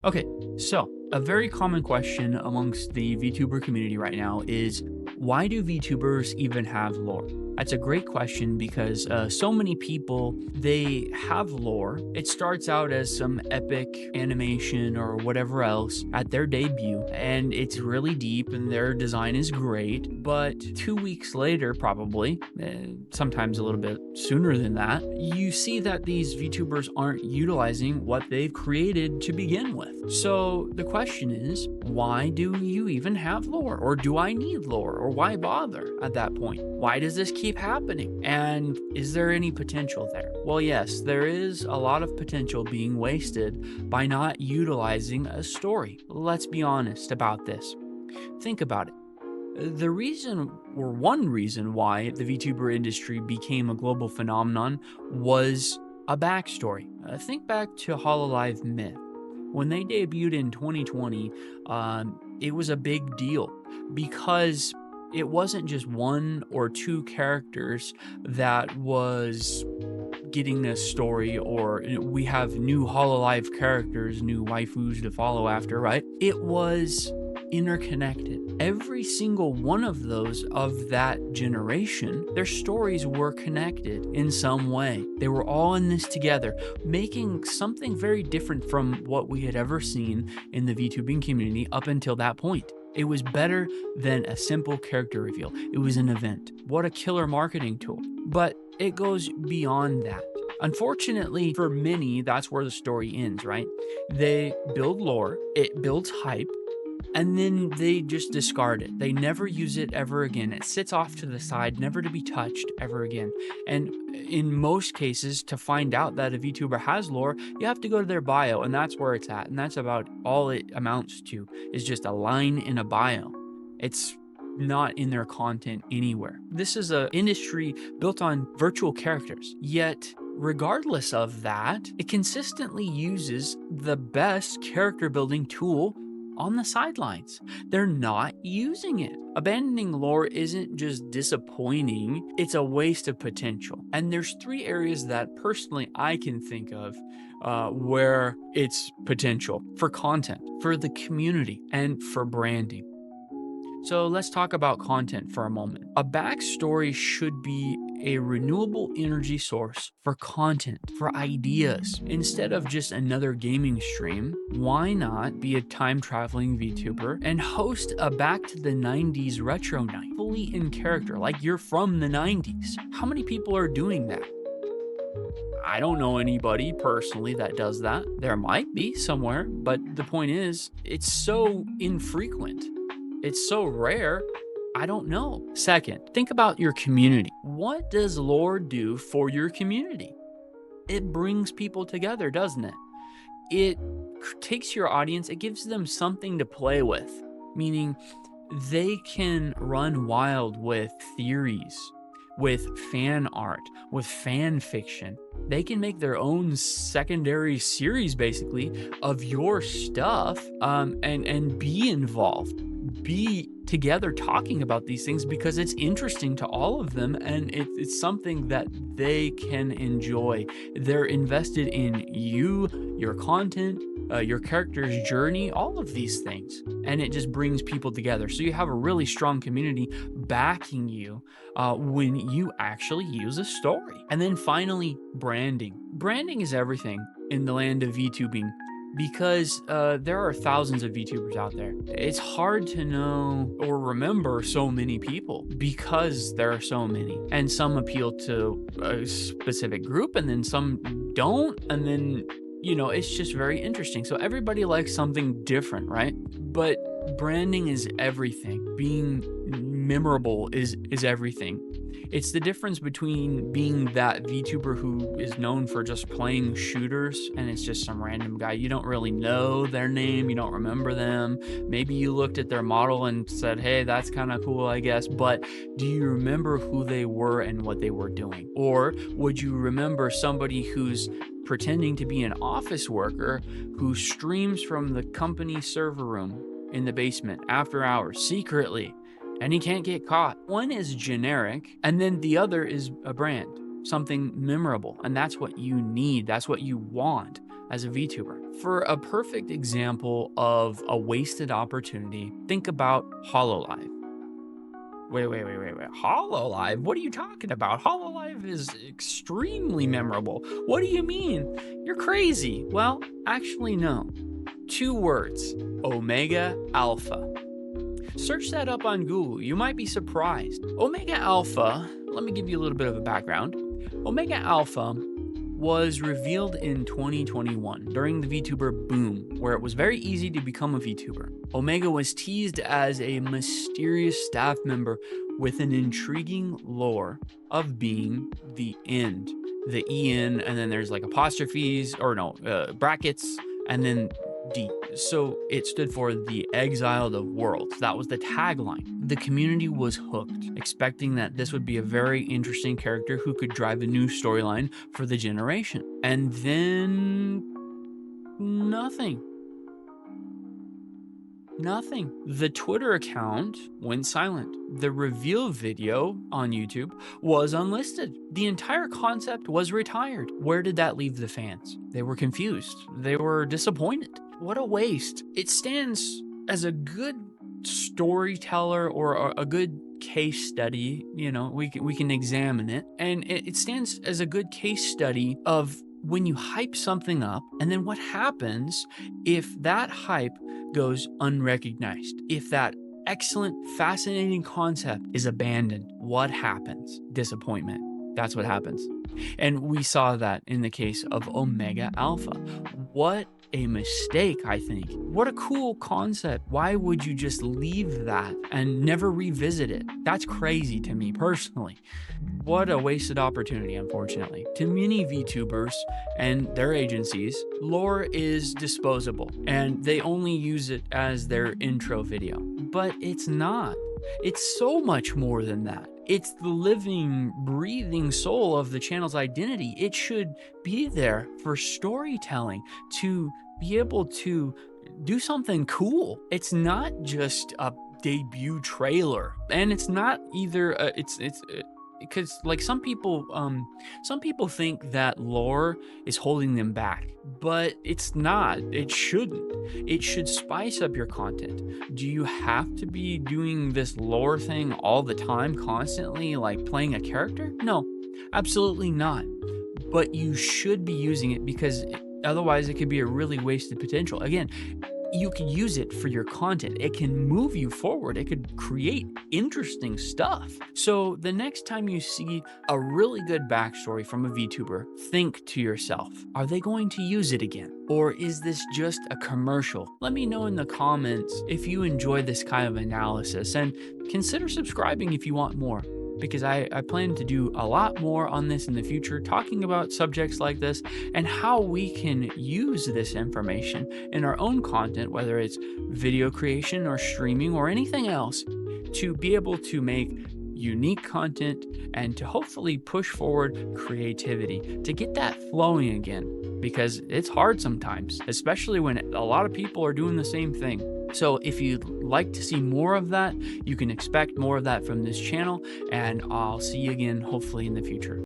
Okay, so a very common question amongst the VTuber community right now is why do VTubers even have lore? That's a great question because so many people they have lore. It starts out as some epic animation or whatever else at their debut, and it's really deep and their design is great. But 2 weeks later, probably, sometimes a little bit sooner than that, you see that these VTubers aren't utilizing what they've created to begin with. So the question is, why do you even have lore? Or do I need lore? Or why bother at that point? Why does this keep happening? And is there any potential there? Well, yes, there is a lot of potential being wasted by not utilizing a story. Let's be honest about this. Think about it. The reason, or one reason why the VTuber industry became a global phenomenon was a backstory. Think back to Hololive Myth. When they debuted in 2020, it was a big deal because it wasn't just one or two characters that was getting a story, or we have new Hololive characters, new waifus to follow after, right? It was interconnected. Every single one of those of that generation, their stories were connected in some way. They were all in this together, making something very different from what we had ever seen in the VTubing community up until that point. It was better than a simple character reveal. It was an event. What a killer marketing tool. But it goes beyond that. Unfortunately, for many, that's where the story ends, right? They build lore, it builds hype, and then they just discard it. They never use it ever again. It sits off to the side, never to be touched ever again. And in most cases, to find out that a VTuber has lore, you have to go to their bio, and that's where it's at. And that's about all it amounts to, is just a line in a bio. It's not in their content anywhere. This is an industry built on virtual characters, yet regardless of that, it consistently uses the best character building tool on the sidelines. They're not using it. Abandoning lore isn't just disappointing, it's a waste of potential. And there's three areas that personally I can think of where it's potential for content, for the community, and for branding. So let's talk about content for a moment. A backstory should be a renewable energy source for content, for ideas. Instead of just another gaming stream, why not be a time traveling VTuber and host a back to the 90s retro night, fully in character, like you're from the 90s? How many people are doing that? I don't know anybody personally that does that. There might be somewhere, but the point is, it's so infrequent. It's so rare, I don't know. Second, think about your community. What does lore do for your community? It brings people together, doesn't it? It takes your audience, it gives them something to play with, meaning they can run wild with theories, with fan art, with fan fiction. They can make their own secondary series, basically, of your stuff, and be involved. Be together talking about these things because it's interesting to all of them, and it's something that they can enjoy. They're invested in you, your content, your character's journey, all of these things, and it just brings people together. So you have a really strong community backing you when you actually use a story. And then finally, branding. Branding is everything in the land of VTubing, because there are thousands of VTubers out there. It's hard to know or remember so many people because there are so many. And some appeal to a specific group and then some don't. And then, it's just very interesting. So everybody likes something different, right? But branding is everything. Being memorable is everything. It's the difference between being that VTuber who is known for just playing shooters and it's just some random guy. You don't really know their name, you don't remember them. Maybe you looked at their model and said, hey, that's kind of cool, I guess. But do you remember who they were and what they were doing? Or would you remember somebody who's pretending to be an office worker who streams from the company server room in the basement after hours secretly, and he can't get caught? One is generic, and then the other is a brand, something memorable, and that's what you need. That's what you want as a VTuber. For a perfect example of a wasted opportunity, think about Hololive. Wait. Hololive? What are you talking about? Hololive is extremely memorable. What do you mean? You're crazy. Well, actually, no. 2 words: Omega Alpha. Search that up on Google. You might be surprised. Omega Alpha, let me give you a little bit of a background. Omega Alpha was revealed in 2021 during the VTuber boom, where it was very easy to become a VTuber. Omega was teased as a mysterious staff member with an intriguing lore of being the end. The EN, and then there's like apostrophes, or no, brackets, and then D. So it stood for the exiled of worlds. That was the tagline. The community was hooked, expecting that this would be a very interesting character who could drive a new storyline for the generation. And then nothing. Nothing. The Twitter account went silent. The reveal video on YouTube was unlisted. The entire concept was retired. Where did that leave the fans? They were confused. They were disappointed. What a waste. It stands as a good storyteller or a good case study. You know, we can examine it. And it stands as a good case study of when you hype something up, and then what happens if that hype goes unrecognized. If that excellent, fascinating concept is abandoned, what happens? Disappointment. That's what happens. And we saw that in the case of Omega Alpha. What a mistake, I think. What a cool concept. Why would you just leave that and never revisit it? That's crazy to me personally. What a wasted opportunity, unfortunately. To many VTubers and their agencies, lore is disposable and they only use it as their intro video. But it's not. It's so much more than that. It's the living, breathing soul of the channel's identity. It should be there for storytelling, to be able to do something cool. It's not just a debut trailer, and it's not either. Because like some people think that lore is holding them back, but it's not. It shouldn't. It should spice up your content. Do you have to be doing this lore thing all the time, constantly, like playing a character? No, absolutely not. But you should be using it, because otherwise it could be a really wasted potential. Again, you could use it for your content. It can move you forward. It could create interesting stuff. So the next time you see a really good backstory from a VTuber, think to yourself, are they going to use it again? Or is this just a commercial? Let me know in the comments if you enjoy this kind of analysis, and consider subscribing if you want more, because I plan to do a lot more on this in the future, talking about subjects like this and how we can use this information in our own content, whether it's video creation or streaming or anything else, to be able to make unique content and to hopefully push forward creativity, to get that flowing again, because it's hard sometimes, especially when a lot of people are doing the same thing. So if you'd like to see more of that, you can expect more of that from this channel, and I'll see you again hopefully in the future.